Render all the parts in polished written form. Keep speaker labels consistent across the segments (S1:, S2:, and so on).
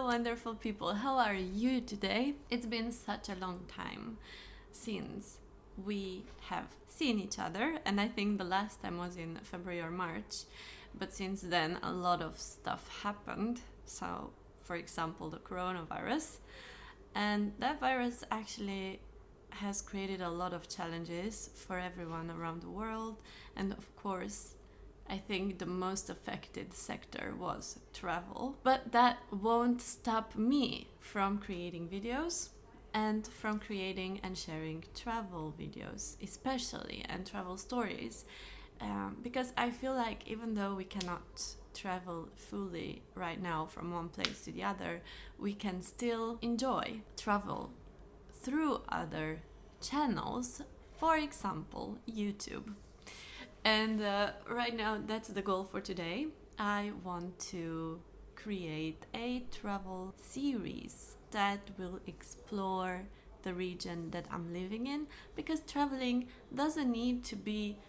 S1: wonderful people, how are you today? It's been such a long time since we have seen each other, and I think the last time was in February or March, but since then a lot of stuff happened. So, for example, the coronavirus, and that virus actually has created a lot of challenges for everyone around the world, and of course I think the most affected sector was travel. But that won't stop me from creating videos and from creating and sharing travel videos, especially, and travel stories. Because I feel like even though we cannot travel fully right now from one place to the other, we can still enjoy travel through other channels, for example, YouTube. And right now, that's the goal for today. I want to create a travel series that will explore the region that I'm living in, because traveling doesn't need to be,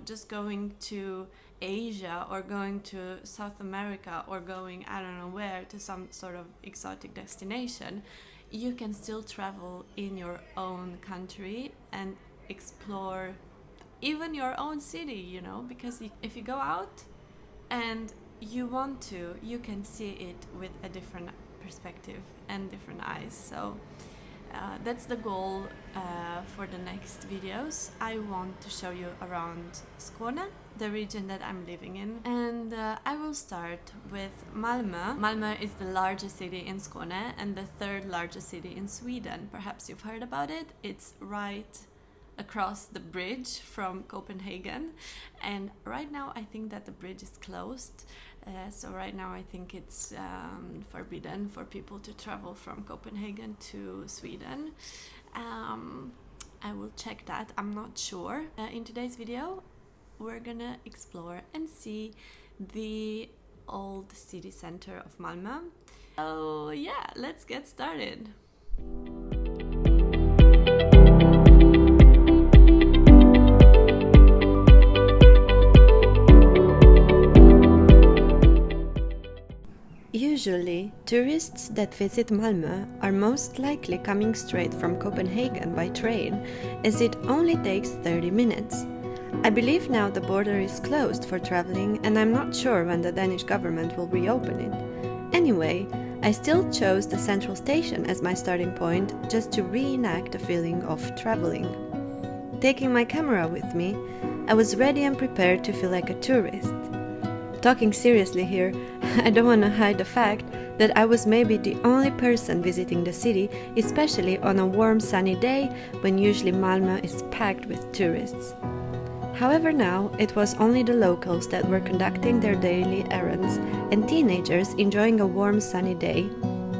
S1: just going to Asia or going to South America or going I don't know where to some sort of exotic destination. You can still travel in your own country and explore even your own city, because if you go out and you want to, you can see it with a different perspective and different eyes. So that's the goal for the next videos. I want to show you around Skåne, the region that I'm living in, and I will start with Malmö. Malmö is the largest city in Skåne and the third largest city in Sweden. Perhaps you've heard about it. It's right across the bridge from Copenhagen, and right now I think that the bridge is closed, so right now I think it's forbidden for people to travel from Copenhagen to Sweden. I will check that, I'm not sure. In today's video we're gonna explore and see the old city center of Malmö. So yeah, let's get started. Usually, tourists that visit Malmö are most likely coming straight from Copenhagen by train, as it only takes 30 minutes. I believe now the border is closed for traveling, and I'm not sure when the Danish government will reopen it. Anyway, I still chose the central station as my starting point, just to reenact the feeling of traveling. Taking my camera with me, I was ready and prepared to feel like a tourist. Talking seriously here, I don't want to hide the fact that I was maybe the only person visiting the city, especially on a warm sunny day when usually Malmö is packed with tourists. However, now it was only the locals that were conducting their daily errands and teenagers enjoying a warm sunny day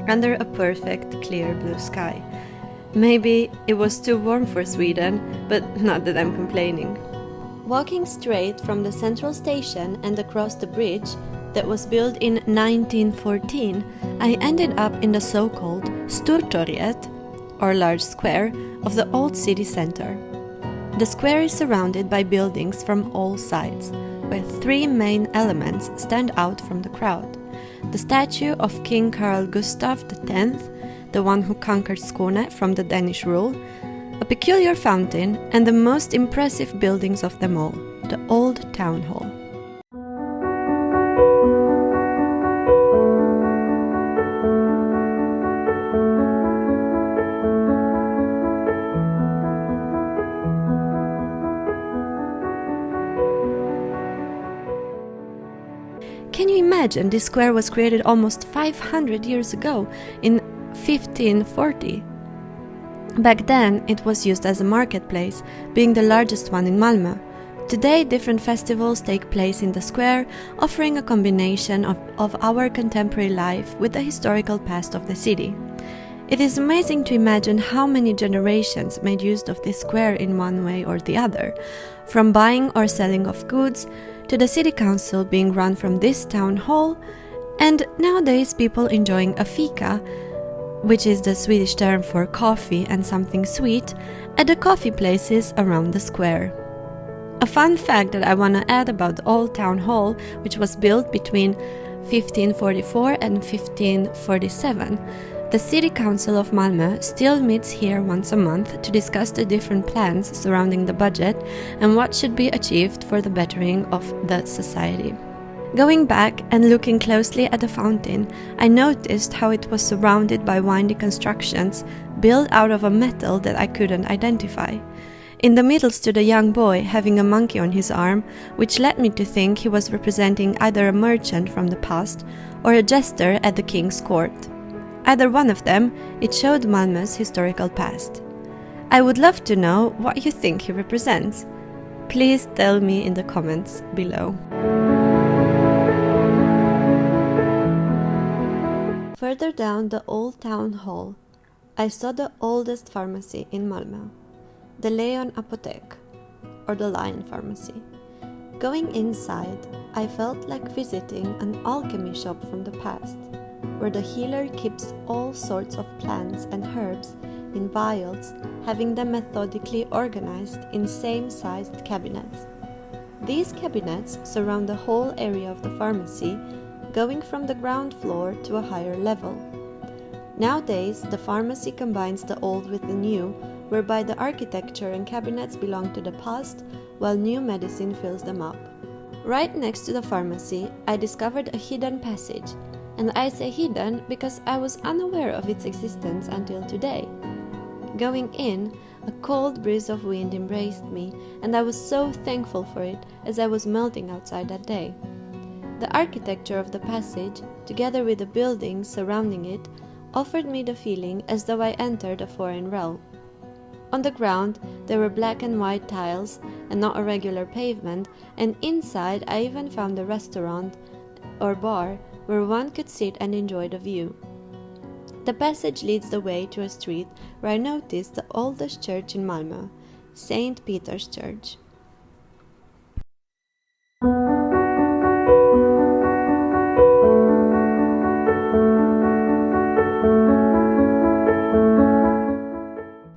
S1: under a perfect clear blue sky. Maybe it was too warm for Sweden, but not that I'm complaining. Walking straight from the central station and across the bridge that was built in 1914, I ended up in the so-called Stortorget, or large square, of the old city center. The square is surrounded by buildings from all sides, where three main elements stand out from the crowd. The statue of King Carl Gustaf X, the one who conquered Skåne from the Danish rule, a peculiar fountain, and the most impressive buildings of them all, the old town hall. Can you imagine this square was created almost 500 years ago, in 1540? Back then, it was used as a marketplace, being the largest one in Malmö. Today, different festivals take place in the square, offering a combination of our contemporary life with the historical past of the city. It is amazing to imagine how many generations made use of this square in one way or the other, from buying or selling of goods to the city council being run from this town hall, and nowadays people enjoying a fika, which is the Swedish term for coffee and something sweet, at the coffee places around the square. A fun fact that I want to add about the old town hall, which was built between 1544 and 1547, the City Council of Malmö still meets here once a month to discuss the different plans surrounding the budget and what should be achieved for the bettering of the society. Going back and looking closely at the fountain, I noticed how it was surrounded by windy constructions built out of a metal that I couldn't identify. In the middle stood a young boy having a monkey on his arm, which led me to think he was representing either a merchant from the past or a jester at the king's court. Either one of them, it showed Malmö's historical past. I would love to know what you think he represents. Please tell me in the comments below. Further down the old town hall, I saw the oldest pharmacy in Malmö, the Lejon Apoteket, or the Lion Pharmacy. Going inside, I felt like visiting an alchemy shop from the past, where the healer keeps all sorts of plants and herbs in vials, having them methodically organized in same-sized cabinets. These cabinets surround the whole area of the pharmacy, going from the ground floor to a higher level. Nowadays, the pharmacy combines the old with the new, whereby the architecture and cabinets belong to the past, while new medicine fills them up. Right next to the pharmacy, I discovered a hidden passage, and I say hidden because I was unaware of its existence until today. Going in, a cold breeze of wind embraced me, and I was so thankful for it as I was melting outside that day. The architecture of the passage, together with the buildings surrounding it, offered me the feeling as though I entered a foreign realm. On the ground, there were black and white tiles and not a regular pavement, and inside I even found a restaurant or bar where one could sit and enjoy the view. The passage leads the way to a street where I noticed the oldest church in Malmö, St. Peter's Church.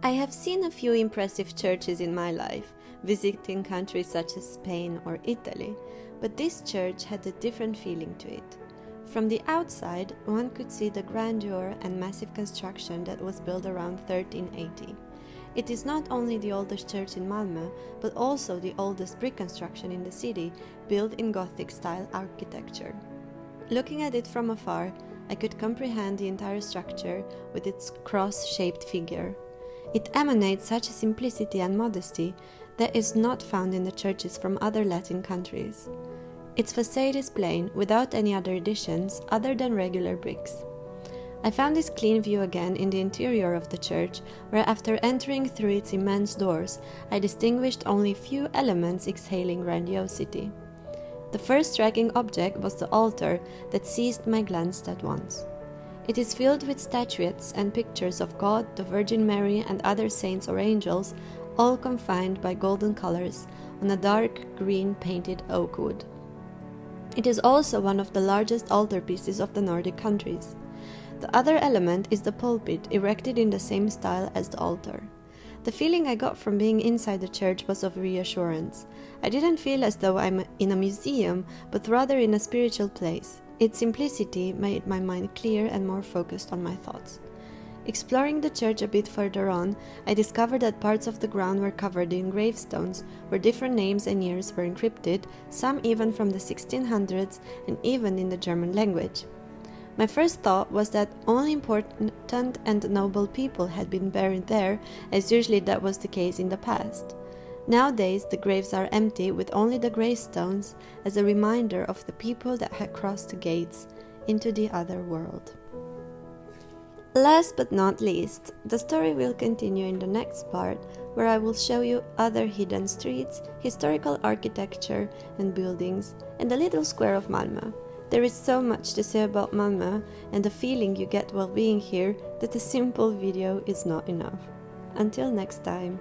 S1: I have seen a few impressive churches in my life, visiting countries such as Spain or Italy, but this church had a different feeling to it. From the outside, one could see the grandeur and massive construction that was built around 1380. It is not only the oldest church in Malmö, but also the oldest brick construction in the city, built in Gothic-style architecture. Looking at it from afar, I could comprehend the entire structure with its cross-shaped figure. It emanates such a simplicity and modesty that is not found in the churches from other Latin countries. Its facade is plain, without any other additions other than regular bricks. I found this clean view again in the interior of the church, where after entering through its immense doors, I distinguished only few elements exhaling grandiosity. The first striking object was the altar that seized my glance at once. It is filled with statuettes and pictures of God, the Virgin Mary, and other saints or angels, all confined by golden colors on a dark green painted oak wood. It is also one of the largest altarpieces of the Nordic countries. The other element is the pulpit, erected in the same style as the altar. The feeling I got from being inside the church was of reassurance. I didn't feel as though I'm in a museum, but rather in a spiritual place. Its simplicity made my mind clear and more focused on my thoughts. Exploring the church a bit further on, I discovered that parts of the ground were covered in gravestones, where different names and years were encrypted, some even from the 1600s and even in the German language. My first thought was that only important and noble people had been buried there, as usually that was the case in the past. Nowadays, the graves are empty, with only the gravestones as a reminder of the people that had crossed the gates into the other world. Last but not least, the story will continue in the next part, where I will show you other hidden streets, historical architecture and buildings, and the little square of Malmö. There is so much to say about Malmö and the feeling you get while being here that a simple video is not enough. Until next time.